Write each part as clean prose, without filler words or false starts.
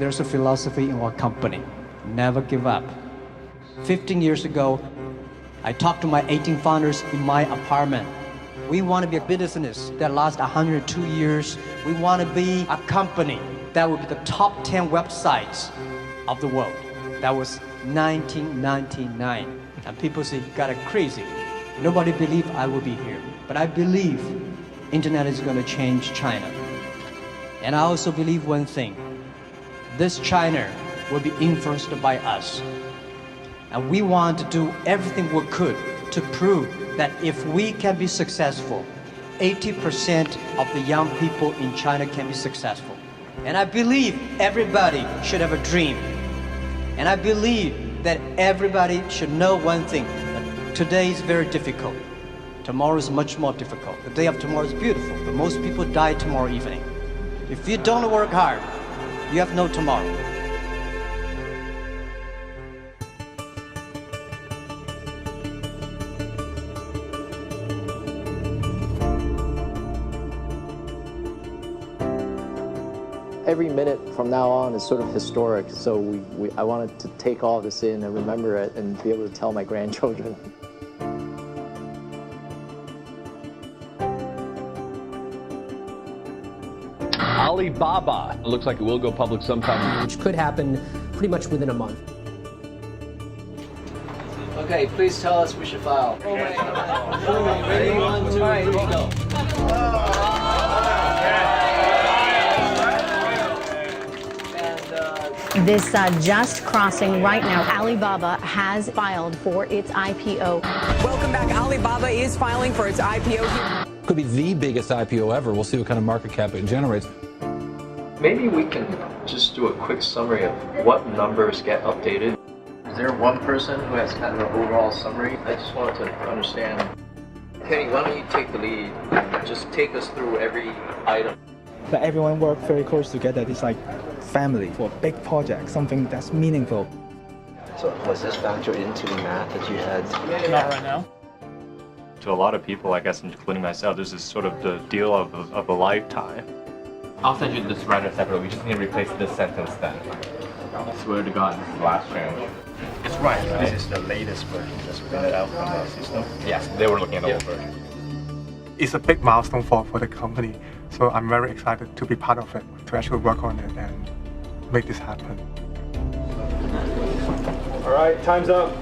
There's a philosophy in our company: never give up. 15 years ago, I talked to my 18 founders in my apartment. We want to be a business that lasts 102 years. We want to be a company that will be the top 10 websites of the world. That was 1999. And people say, "God, crazy." Nobody believed I would be here. But I believe internet is going to change China. And I also believe one thing: this China will be influenced by us. And we want to do everything we could to prove that if we can be successful, 80% of the young people in China can be successful. And I believe everybody should have a dream. And I believe that everybody should know one thing: that today is very difficult. Tomorrow is much more difficult. The day of tomorrow is beautiful, but most people die tomorrow evening. If you don't work hard, you have no tomorrow. Every minute from now on is sort of historic, so I wanted to take all this in and remember it and be able to tell my grandchildren. Alibaba. It looks like it will go public sometime. Which could happen pretty much within a month. Okay, please tell us we should file. Oh my God. Ready? 1, 2, 3, go. This just crossing right now. Alibaba has filed for its IPO. Welcome back. Alibaba is filing for its IPO. Could be the biggest IPO ever. We'll see what kind of market cap it generates. Maybe we can just do a quick summary of what numbers get updated. Is there one person who has kind of an overall summary? I just wanted to understand. Kenny, why don't you take the lead? Just take us through every item. But everyone work very close together. It's like family for a big project, something that's meaningful. So was this factored into the math that you had? Not right now. To a lot of people, I guess, including myself, this is sort of the deal of a lifetime. I'll send you this random separately. We just need to replace this sentence then. I swear to God, this is the last change. It's right. This is the latest version that's printed out from the system. Yes, they were looking at the old version. It's a big milestone for the company, so I'm very excited to be part of it, to actually work on it and make this happen. All right, time's up.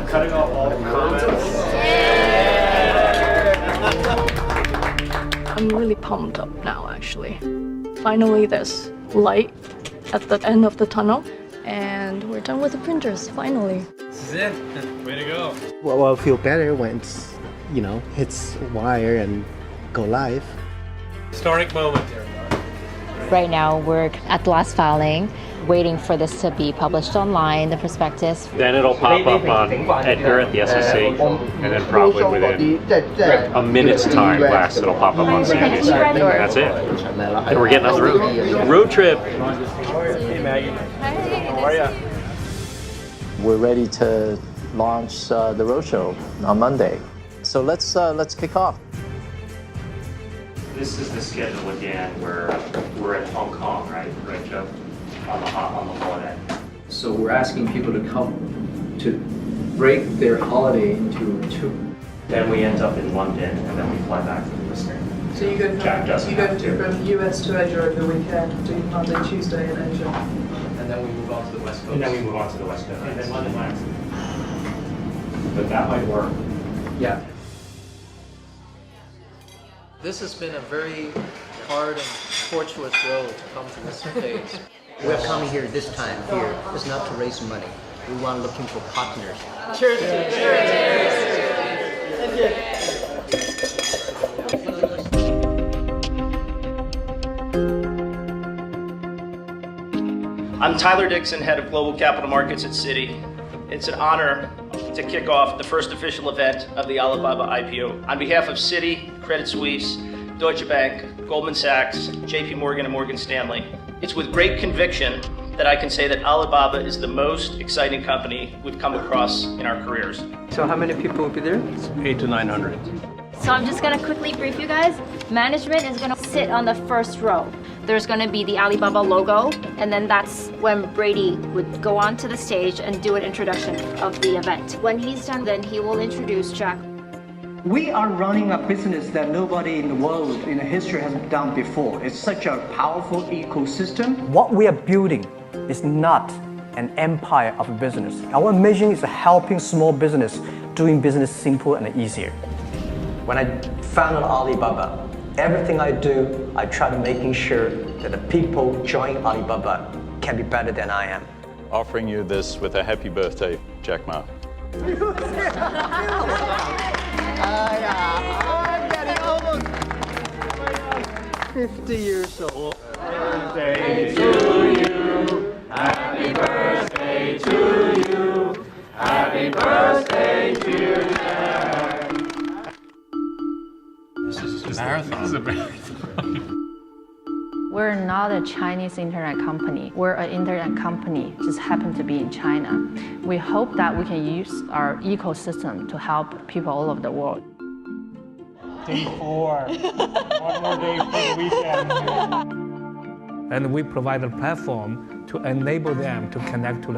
Cutting off all the comments. I'm really pumped up now, actually. Finally, there's light at the end of the tunnel, and we're done with the printers, finally. This is it. Way to go. Well, I'll feel better when it's, hits wire and go live. Historic moment here. Right now, we're at the last filing, waiting for this to be published online, the prospectus. Then it'll pop up on EDGAR at the SEC, and then probably within a minute's time less, it'll pop up on CNBC. And that's it. And we're getting on the road. Road trip. Hey, Maggie. How are you? We're ready to launch the roadshow on Monday. So let's kick off. This is the schedule again where we're at Hong Kong, right, Joe? On the holiday. So we're asking people to come to break their holiday into two. Then we end up in London, and then we fly back to the listener. So you go from US to Asia over the weekend, do Monday, Tuesday in Asia. And then we move on to the West Coast. And then we move on to the West Coast. And then London last. But that might work. Yeah. This has been a very hard and tortuous road to come to this phase. We're coming here this time here is not to raise money. We want looking for partners. Cheers! I'm Tyler Dixon, head of Global Capital Markets at Citi. It's an honor to kick off the first official event of the Alibaba IPO. On behalf of Citi, Credit Suisse, Deutsche Bank, Goldman Sachs, JP Morgan, and Morgan Stanley, it's with great conviction that I can say that Alibaba is the most exciting company we've come across in our careers. So how many people will be there? It's 800 to 900. So I'm just gonna quickly brief you guys. Management is gonna sit on the first row. there's going to be the Alibaba logo, and then that's when Brady would go onto the stage and do an introduction of the event. When he's done, then he will introduce Jack. We are running a business that nobody in the world in the history has done before. It's such a powerful ecosystem. What we are building is not an empire of business. Our mission is helping small business doing business simple and easier. When I founded Alibaba, everything I do, I try to making sure that the people joining Alibaba can be better than I am. Offering you this with a happy birthday, Jack Ma. I'm getting almost 50 years old. Birthday to you. Happy birthday to you. Happy birthday, dear Jack. This is a marathon. This is a marathon. We're not a Chinese internet company. We're an internet company, just happen to be in China. We hope that we can use our ecosystem to help people all over the world. Day 4. One more day for the weekend. And we provide a platform to enable them to connect to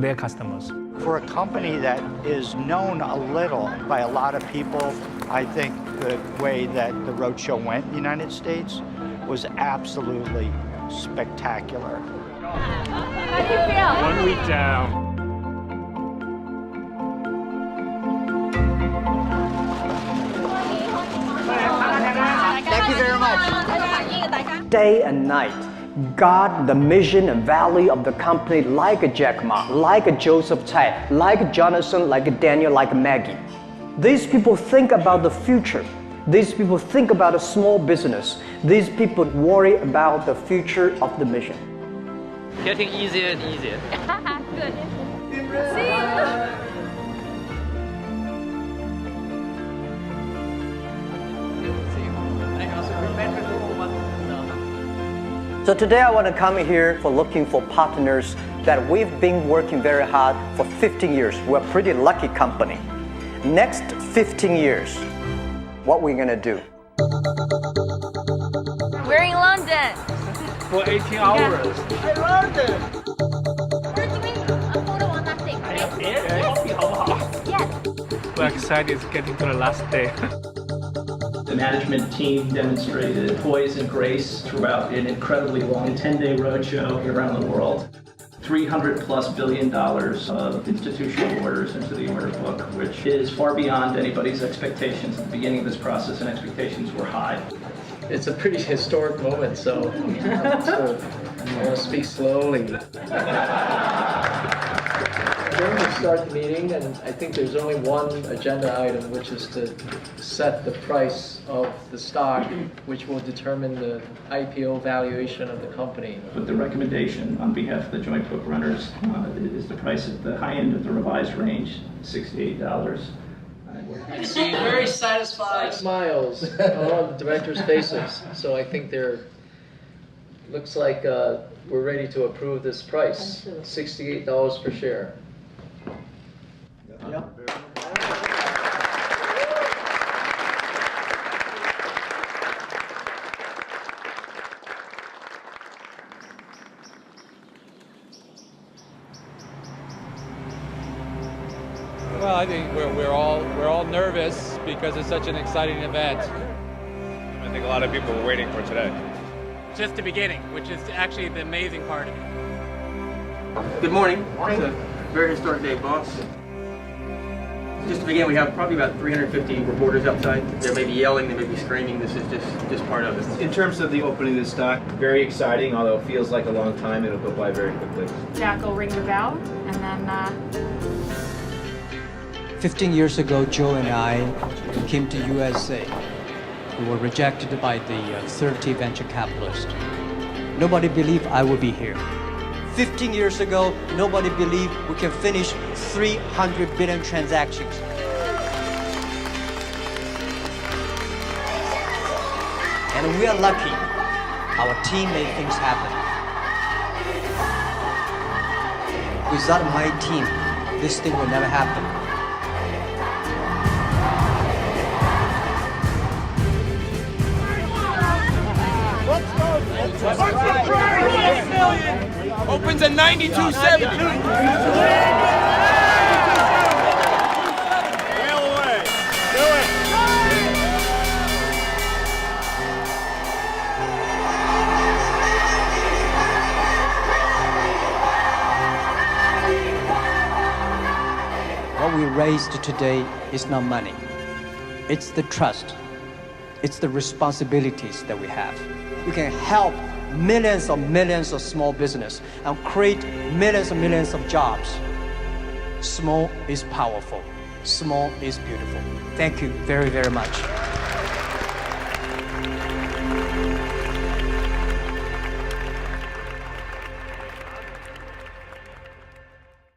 their customers. For a company that is known a little by a lot of people, I think the way that the roadshow went in the United States was absolutely spectacular. How do you feel? 1 week down. Thank you very much. Day and night, guard the mission and value of the company like a Jack Ma, like a Joseph Tsai, like a Jonathan, like a Daniel, like a Maggie. These people think about the future. These people think about a small business. These people worry about the future of the mission. Getting easier and easier. Good. See you. So today I want to come here for looking for partners that we've been working very hard for 15 years. We're a pretty lucky company. Next 15 years, what we're going to do? We're in London. For 18 hours. I love it. We're doing a photo on that thing, right? Yes. We're excited it's getting to the last day. The management team demonstrated poise and grace throughout an incredibly long 10-day roadshow around the world. $300+ billion of institutional orders into the order book, which is far beyond anybody's expectations. At the beginning of this process, and expectations were high. It's a pretty historic moment, so I want to speak slowly. We're going to start the meeting, and I think there's only one agenda item, which is to set the price of the stock, which will determine the IPO valuation of the company. But the recommendation on behalf of the joint book runners is the price at the high end of the revised range, $68. I see very satisfied smiles on all the directors' faces, so I think looks like we're ready to approve this price, $68 per share. Yep. Well, I think we're all nervous because it's such an exciting event. I think a lot of people were waiting for today. Just the beginning, which is actually the amazing part of it. Good morning. It's a very historic day, boss. Just to begin, we have probably about 350 reporters outside. They may be yelling, they may be screaming. This is just part of it. In terms of the opening of the stock, very exciting, although it feels like a long time, it'll go by very quickly. Jack will ring the bell, and then 15 years ago, Joe and I came to USA. We were rejected by the 30 venture capitalists. Nobody believed I would be here. 15 years ago, nobody believed we can finish 300 billion transactions. And we are lucky. Our team made things happen. Without my team, this thing would never happen. Let's go! Opens at 92.70. What we raised today is not money. It's the trust. It's the responsibilities that we have. We can help millions of small business and create millions of jobs. Small is powerful. Small is beautiful. Thank you very, very much.